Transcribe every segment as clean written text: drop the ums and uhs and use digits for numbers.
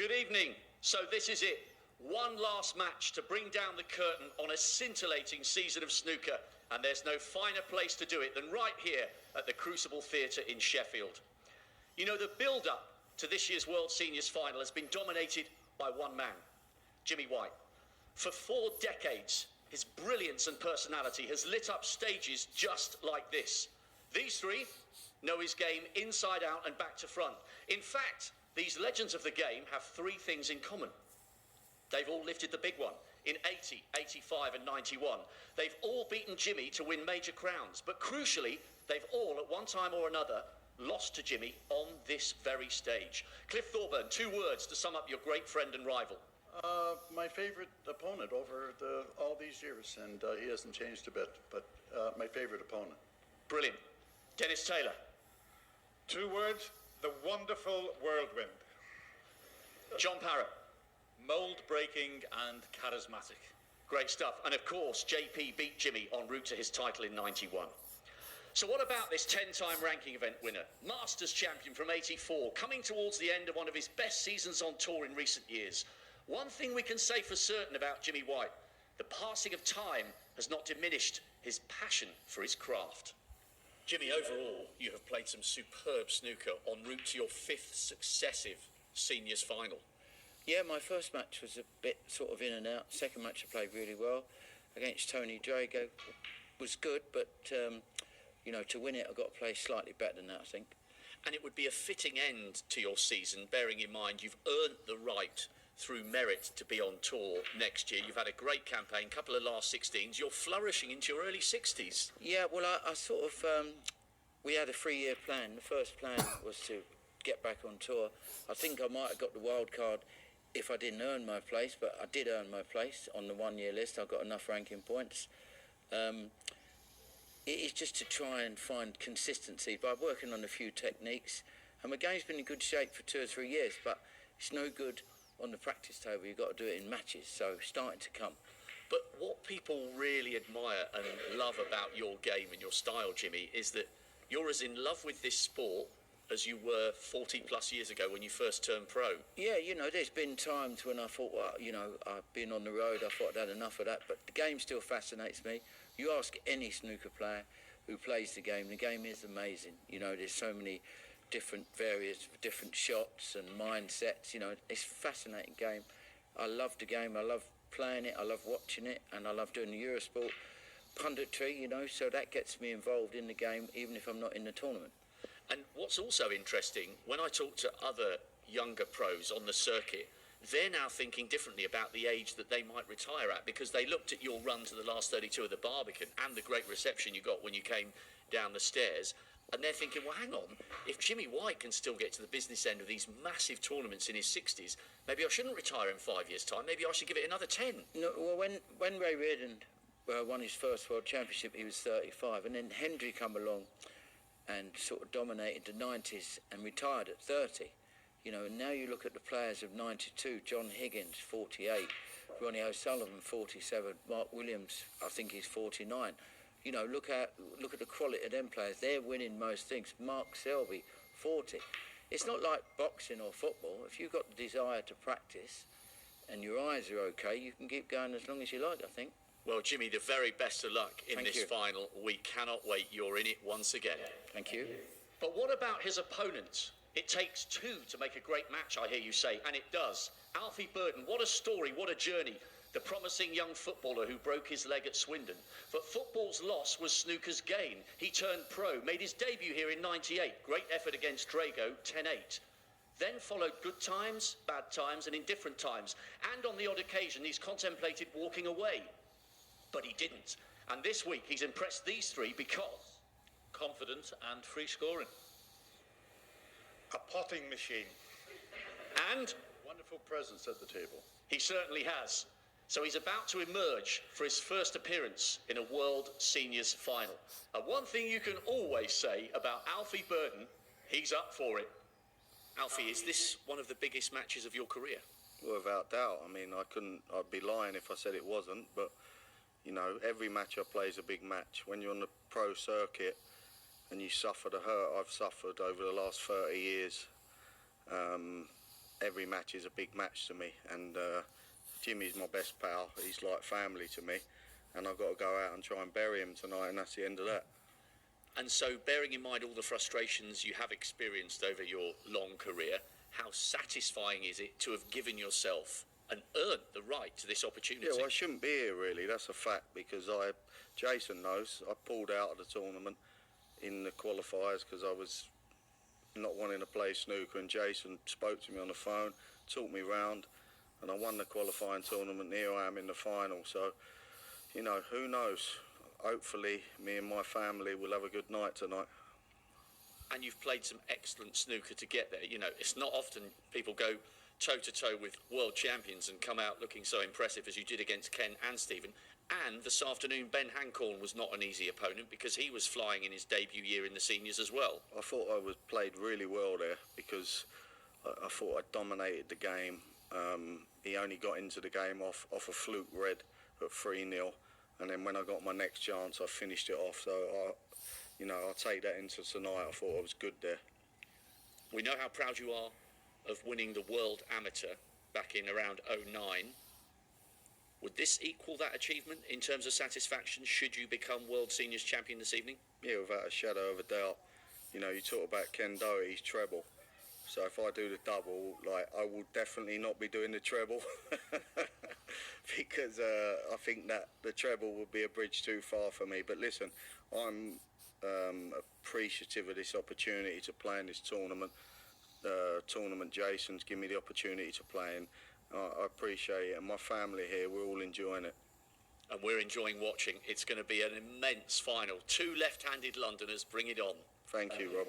Good evening. So this is it. One last match to bring down the curtain on a scintillating season of snooker. And there's no finer place to do it than right here at the Crucible Theatre in Sheffield. You know, the build-up to this year's World Seniors final has been dominated by one man, Jimmy White. For 4 decades, his brilliance and personality has lit up stages just like this. These three know his game inside out and back to front. In fact, these legends of the game have 3 things in common. They've all lifted the big one in 80, 85 and 91. They've all beaten Jimmy to win major crowns, but crucially, they've all at one time or another lost to Jimmy on this very stage. Cliff Thorburn, 2 words to sum up your great friend and rival. My favourite opponent over all these years, and he hasn't changed a bit, but my favourite opponent. Brilliant. Dennis Taylor. 2 words, the wonderful whirlwind. John Parrott. Mould-breaking and charismatic. Great stuff. And of course, JP beat Jimmy en route to his title in 91. So what about this 10-time ranking event winner? Masters champion from 84, coming towards the end of one of his best seasons on tour in recent years. One thing we can say for certain about Jimmy White, the passing of time has not diminished his passion for his craft. Jimmy, overall, you have played some superb snooker en route to your 5th successive seniors final. Yeah, my first match was a bit sort of in and out. Second match I played really well against Tony Drago. Was good, but, you know, to win it I've got to play slightly better than that, I think. And it would be a fitting end to your season, bearing in mind you've earned the right through merit to be on tour next year. You've had a great campaign, couple of last 16s. You're flourishing into your early 60s. Yeah, well, I sort of... we had a 3-year plan. The first plan was to get back on tour. I think I might have got the wild card if I didn't earn my place, but I did earn my place on the 1-year list. I got enough ranking points. It is just to try and find consistency by working on a few techniques. And my game's been in good shape for 2 or 3 years, but it's no good on the practice table. You've got to do it in matches, so starting to come. But what people really admire and love about your game and your style, Jimmy, is that you're as in love with this sport as you were 40 plus years ago when you first turned pro. Yeah, you know, there's been times when I thought, well, you know, I've been on the road, I thought I'd had enough of that, but the game still fascinates me. You ask any snooker player who plays the game is amazing. You know, there's so many different different shots and mindsets, you know, it's a fascinating game. I love the game, I love playing it, I love watching it, and I love doing the Eurosport punditry, you know, so that gets me involved in the game even if I'm not in the tournament. And what's also interesting, when I talk to other younger pros on the circuit, they're now thinking differently about the age that they might retire at, because they looked at your run to the last 32 of the Barbican and the great reception you got when you came down the stairs, and they're thinking, well, hang on, if Jimmy White can still get to the business end of these massive tournaments in his 60s, maybe I shouldn't retire in 5 years' time, maybe I should give it another 10. No, well, when Ray Reardon won his first World Championship, he was 35, and then Hendry come along and sort of dominated the 90s and retired at 30. You know, and now you look at the players of 92, John Higgins, 48, Ronnie O'Sullivan, 47, Mark Williams, I think he's 49. You know, look at the quality of them players. They're winning most things. Mark Selby, 40. It's not like boxing or football. If you've got the desire to practice and your eyes are okay, you can keep going as long as you like, I think. Well, Jimmy, the very best of luck in this final. We cannot wait. You're in it once again. Thank you. But what about his opponent? It takes 2 to make a great match, I hear you say, and it does. Alfie Burden, what a story, what a journey. The promising young footballer who broke his leg at Swindon. But football's loss was snooker's gain. He turned pro, made his debut here in 98. Great effort against Drago, 10-8. Then followed good times, bad times, and indifferent times. And on the odd occasion, he's contemplated walking away. But he didn't. And this week, he's impressed these 3 because... Confident and free scoring. A potting machine. And... Wonderful presence at the table. He certainly has. So he's about to emerge for his first appearance in a World Seniors final. And one thing you can always say about Alfie Burden, he's up for it. Alfie, is this one of the biggest matches of your career? Well, without doubt. I mean, I'd be lying if I said it wasn't, but, you know, every match I play is a big match. When you're on the pro circuit and you suffer the hurt I've suffered over the last 30 years, every match is a big match to me, and Jimmy's my best pal. He's like family to me, and I've got to go out and try and bury him tonight, and that's the end of that. And so, bearing in mind all the frustrations you have experienced over your long career, how satisfying is it to have given yourself and earned the right to this opportunity? Yeah, well, I shouldn't be here really. That's a fact, because Jason knows I pulled out of the tournament in the qualifiers because I was not wanting to play snooker, and Jason spoke to me on the phone, talked me round, and I won the qualifying tournament. Here I am in the final. So, you know, who knows? Hopefully, me and my family will have a good night tonight. And you've played some excellent snooker to get there. You know, it's not often people go toe-to-toe with world champions and come out looking so impressive as you did against Ken and Stephen. And this afternoon, Ben Hancorn was not an easy opponent because he was flying in his debut year in the seniors as well. I thought I was played really well there because I thought I dominated the game. He only got into the game off a fluke red at 3-0. And then when I got my next chance, I finished it off. So, I'll take that into tonight. I thought I was good there. We know how proud you are of winning the World Amateur back in around 2009. Would this equal that achievement in terms of satisfaction should you become World Seniors Champion this evening? Yeah, without a shadow of a doubt. You know, you talk about Ken Doherty's treble. So if I do the double, I will definitely not be doing the treble because I think that the treble would be a bridge too far for me. But listen, I'm appreciative of this opportunity to play in this tournament. Jason's given me the opportunity to play in. I appreciate it, and my family here, we're all enjoying it. And we're enjoying watching. It's going to be an immense final. Two left-handed Londoners, bring it on. Thank you, Rob.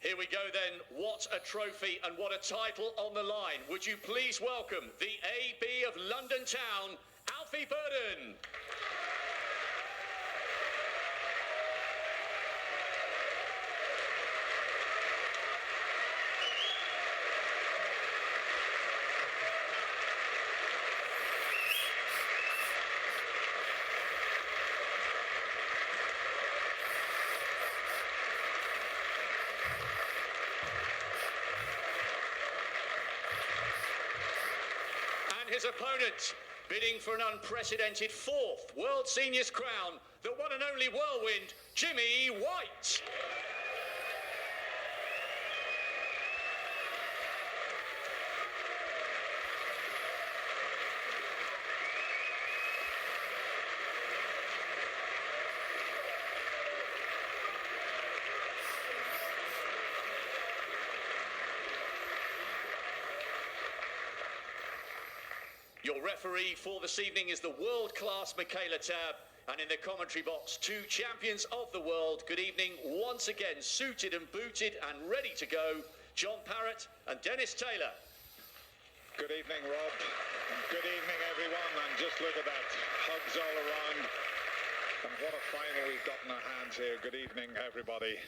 Here we go then. What a trophy and what a title on the line. Would you please welcome the AB of London Town, Alfie Burden. His opponent, bidding for an unprecedented fourth World Seniors crown, the one and only whirlwind, Jimmy White. Your referee for this evening is the world-class Michaela Tabb, and in the commentary box, two champions of the world. Good evening, once again, suited and booted and ready to go, John Parrott and Dennis Taylor. Good evening, Rob. Good evening, everyone. And just look at that. Hugs all around. And what a final we've got in our hands here. Good evening, everybody.